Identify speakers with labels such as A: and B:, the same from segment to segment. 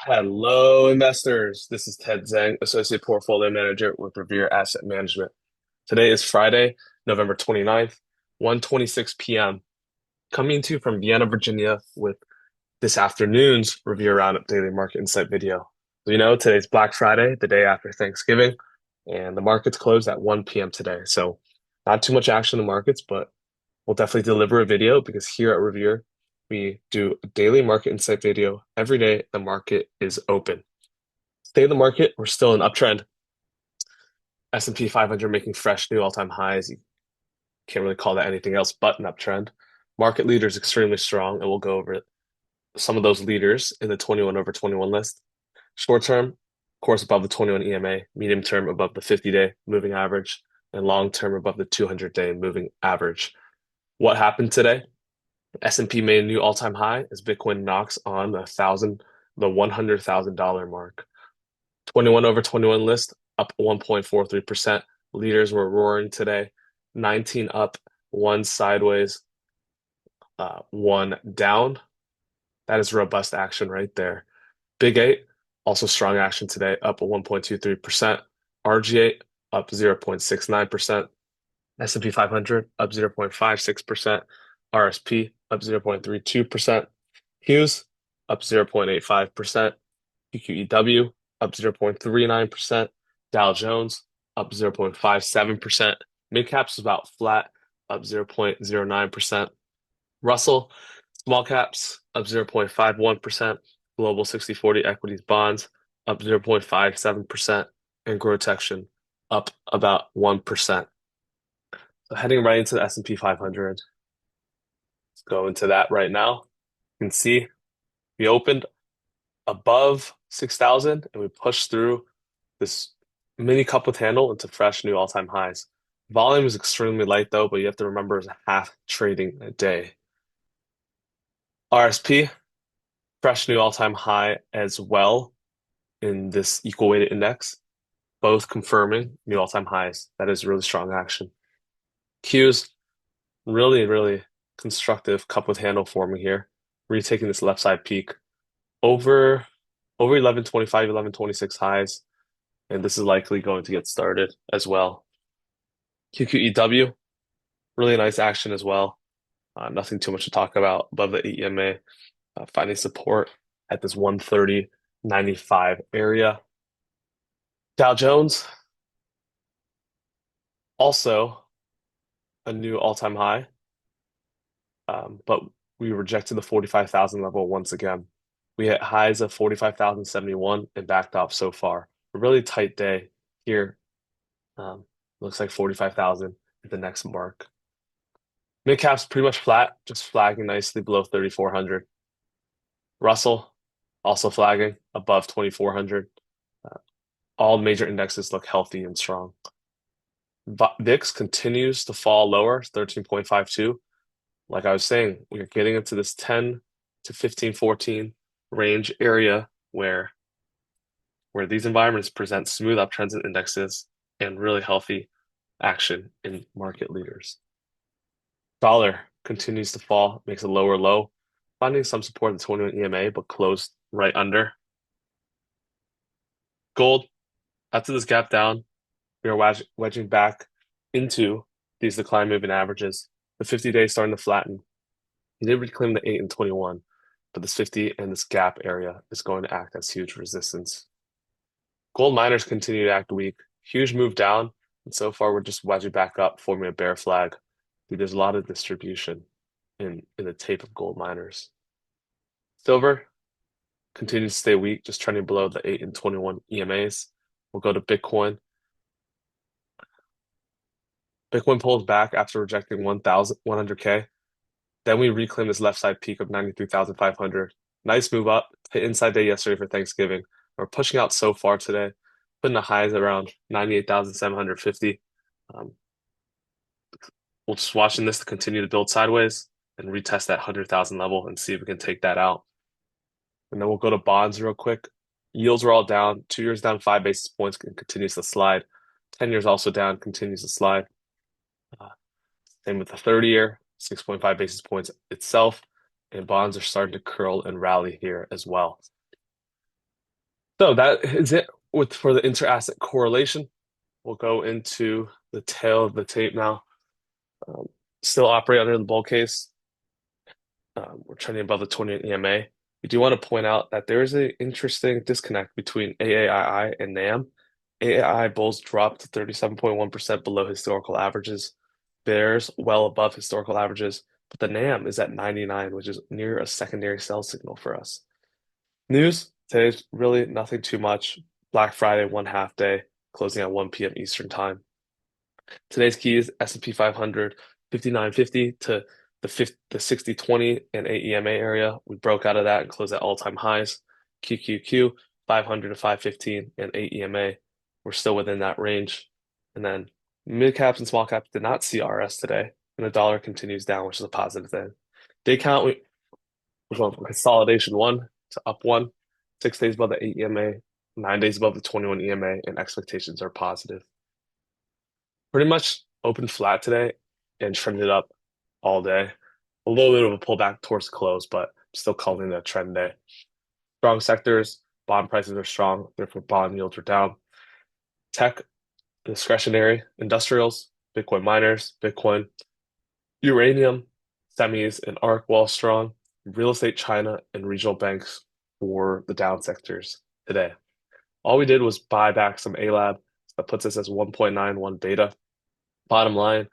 A: Hello, investors. This is Ted Zhang, Associate Portfolio Manager with Revere Asset Management. Today is Friday, November 29th, 1:26 p.m. Coming to you from Vienna, Virginia with this afternoon's Revere Roundup Daily Market Insight video. So today's Black Friday, the day after Thanksgiving, and the markets closed at 1 p.m. today. So not too much action in the markets, but we'll definitely deliver a video because here at Revere, we do a daily market insight video every day the market is open. State of the market, we're still in uptrend. S&P 500 making fresh new all-time highs. You can't really call that anything else but an uptrend. Market leaders extremely strong, and we'll go over some of those leaders in the 21 over 21 list. Short term, of course, above the 21 EMA, medium term above the 50-day moving average, and long term above the 200-day moving average. What happened today? S&P made a new all-time high as Bitcoin knocks on the $100,000 mark. 21 over 21 list up 1.43%. Leaders were roaring today. 19 up, one sideways, one down. That is robust action right there. Big 8, also strong action today, up 1.23%. RG8 up 0.69%. S&P 500 up 0.56%. RSP up 0.32%. Hughes up 0.85%. QQEW up 0.39%. Dow Jones up 0.57%. Mid caps was about flat, up 0.09%. Russell, small caps up 0.51%. Global 60/40 equities bonds up 0.57%. And GROTECTION up about 1%. So heading right into the S&P 500. Let's go into that right now. You can see we opened above 6,000 and we pushed through this mini cup with handle into fresh new all-time highs. Volume is extremely light though, but you have to remember it's a half trading a day. RSP, fresh new all-time high as well in this equal weighted index, both confirming new all-time highs. That is really strong action. Qs, really, really constructive cup with handle forming here. Retaking this left side peak over 1125, 1126 highs, and this is likely going to get started as well. QQEW, really nice action as well. Nothing too much to talk about above the EMA, finding support at this 130.95 area. Dow Jones, also a new all-time high, but we rejected the 45,000 level once again. We hit highs of 45,071 and backed off so far. A really tight day here. Looks like 45,000 at the next mark. Mid cap's pretty much flat, just flagging nicely below 3,400. Russell also flagging above 2,400. All major indexes look healthy and strong. VIX continues to fall lower, 13.52. Like I was saying, we are getting into this 10 to 15, 14 range area where these environments present smooth uptrends in indexes and really healthy action in market leaders. Dollar continues to fall, makes a lower low, finding some support in the 21 EMA, but closed right under. Gold, after this gap down, we are wedging back into these decline moving averages. The 50-day starting to flatten. You did reclaim the 8 and 21, but this 50 and this gap area is going to act as huge resistance. Gold miners continue to act weak. Huge move down, and so far we're just wedging back up, forming a bear flag. There's a lot of distribution in the tape of gold miners. Silver continues to stay weak, just trending below the 8 and 21 EMAs. We'll go to Bitcoin. Bitcoin pulls back after rejecting 100K. Then we reclaim this left side peak of 93,500. Nice move up, hit inside day yesterday for Thanksgiving. We're pushing out so far today, putting the highs around 98,750. We're just watching this to continue to build sideways and retest that 100,000 level and see if we can take that out. And then we'll go to bonds real quick. Yields are all down. 2 years down 5 basis points and continues to slide. 10 years also down, continues to slide. Same with the 30-year, 6.5 basis points itself. And bonds are starting to curl and rally here as well. So that is it for the inter-asset correlation. We'll go into the tail of the tape now. Um, Still operate under the bull case. We're trending above the 20 EMA. We do want to point out that there is an interesting disconnect between AAII and NAM. AAI bulls dropped to 37.1% below historical averages. Bears well above historical averages, but the NAM is at 99, which is near a secondary sell signal for us. News today's really nothing too much. Black Friday, one half day, closing at 1 p.m. Eastern time. Today's keys S&P 500 5950 to the 6020 and AEMA area. We broke out of that and closed at all-time highs. QQQ 500 to 515 and AEMA. We're still within that range. And then mid caps and small caps did not see RS today, and the dollar continues down, which is a positive thing. Day count, we're going from consolidation one to up one, 6 days above the AEMA, 9 days above the 21 EMA, and expectations are positive. Pretty much opened flat today and trended up all day. A little bit of a pullback towards the close, but still calling it a trend day. Strong sectors, bond prices are strong, therefore bond yields are down. Tech, discretionary, industrials, Bitcoin miners, Bitcoin, uranium, semis, and ARC while strong. Real estate, China, and regional banks for the down sectors today. All we did was buy back some ALAB. That puts us as 1.91 beta. Bottom line,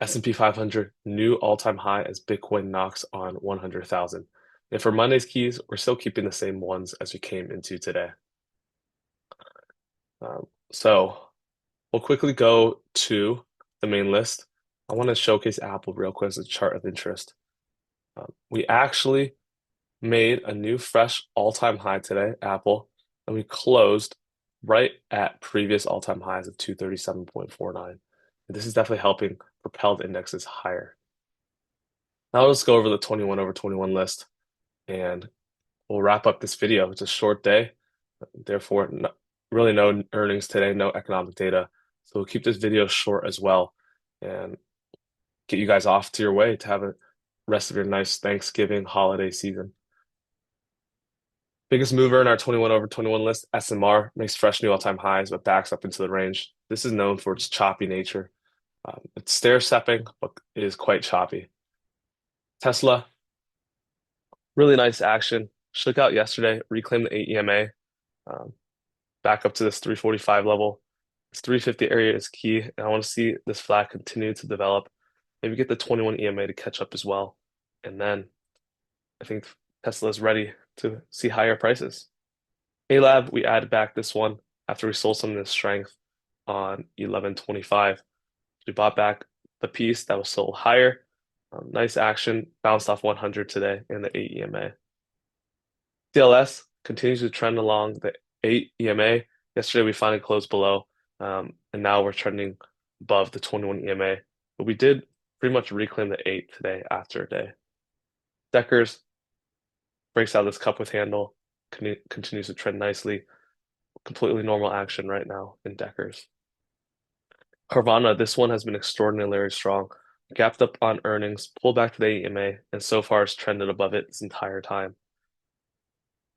A: S&P 500 new all-time high as Bitcoin knocks on 100,000. And for Monday's keys, we're still keeping the same ones as we came into today. So we'll quickly go to the main list. I want to showcase Apple real quick as a chart of interest. We actually made a new fresh all-time high today, Apple, and we closed right at previous all-time highs of 237.49. This is definitely helping propel the indexes higher. Now let's go over the 21 over 21 list and we'll wrap up this video. It's a short day, therefore, really no earnings today, no economic data. So we'll keep this video short as well and get you guys off to your way to have a rest of your nice Thanksgiving holiday season. Biggest mover in our 21 over 21 list, SMR, makes fresh new all-time highs, but backs up into the range. This is known for its choppy nature. It's stair-stepping, but it is quite choppy. Tesla, really nice action. Shook out yesterday, reclaimed the 8 EMA, um, back up to this 345 level. This 350 area is key, and I want to see this flag continue to develop. Maybe get the 21 EMA to catch up as well. And then I think Tesla is ready to see higher prices. ALAB, we added back this one after we sold some of this strength on 1125. We bought back the piece that was sold higher. Nice action, bounced off 100 today in the 8 EMA. CLS continues to trend along the 8 EMA. Yesterday we finally closed below, and now we're trending above the 21 EMA. But we did pretty much reclaim the 8 today after a day. Deckers breaks out this cup with handle, continues to trend nicely. Completely normal action right now in Deckers. Carvana, this one has been extraordinarily strong. Gapped up on earnings, pulled back to the EMA, and so far has trended above it this entire time.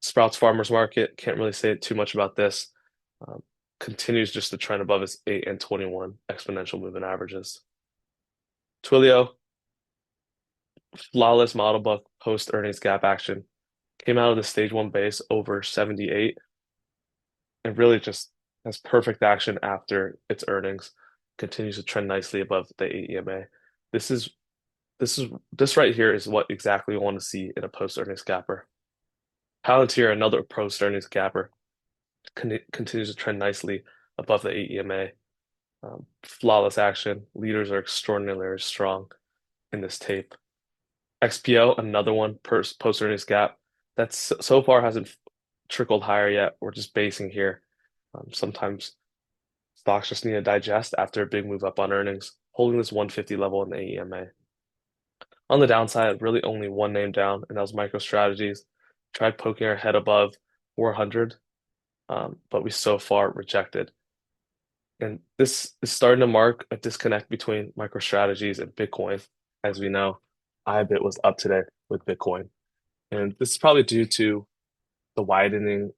A: Sprouts Farmers Market, can't really say too much about this. Continues just to trend above its 8 and 21 exponential moving averages. Twilio, flawless model book post earnings gap action. Came out of the stage one base over 78 and really just has perfect action after its earnings. Continues to trend nicely above the 8 EMA. This right here is what exactly we want to see in a post earnings gapper. Palantir, another post earnings gapper, continues to trend nicely above the 8 EMA. Flawless action. Leaders are extraordinarily strong in this tape. XPO, another one post earnings gap that so far hasn't trickled higher yet. We're just basing here. Sometimes stocks just need to digest after a big move up on earnings, holding this 150 level in the EMA. On the downside, really only one name down, and that was MicroStrategies. Tried poking our head above 400, but we so far rejected. And this is starting to mark a disconnect between MicroStrategies and Bitcoin. As we know, IBIT was up today with Bitcoin. And this is probably due to the widening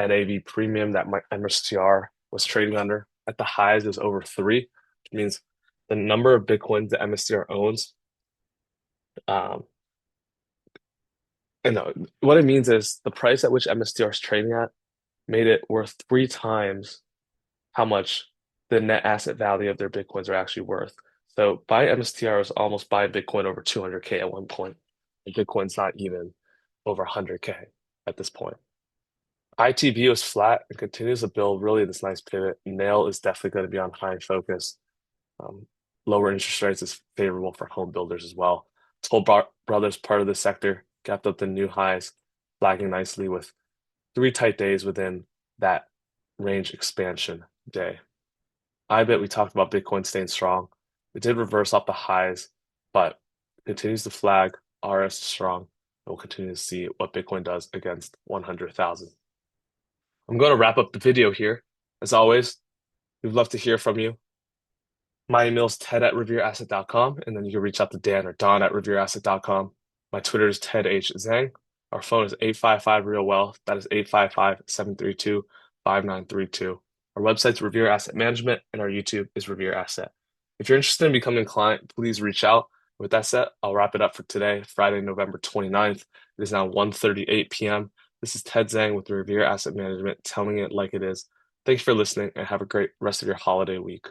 A: NAV premium that my MSTR was trading under. At the highs, it was over 3, which means the number of Bitcoins that MSTR owns. Um, and no, what it means is the price at which MSTR is trading at made it worth 3 times how much the net asset value of their Bitcoins are actually worth. So buying MSTR is almost buying Bitcoin over 200K at one point. And Bitcoin's not even over 100K at this point. ITB was flat and continues to build really this nice pivot. Nail is definitely going to be on high focus. Um, Lower interest rates is favorable for home builders as well. Brothers, part of the sector, gapped up the new highs, flagging nicely with 3 tight days within that range expansion day. I bet we talked about Bitcoin staying strong. It did reverse off the highs, but continues to flag. RS is strong. We'll continue to see what Bitcoin does against 100,000. I'm going to wrap up the video here. As always, we'd love to hear from you. My email is ted@revereasset.com, and then you can reach out to Dan or Don at revereasset.com. My Twitter is Ted H. Zhang. Our phone is 855 Real Wealth. That is 855-732-5932. Our website's Revere Asset Management, and our YouTube is Revere Asset. If you're interested in becoming a client, please reach out. With that said, I'll wrap it up for today, Friday, November 29th. It is now 1:38 p.m. This is Ted Zhang with Revere Asset Management, telling it like it is. Thanks for listening, and have a great rest of your holiday week.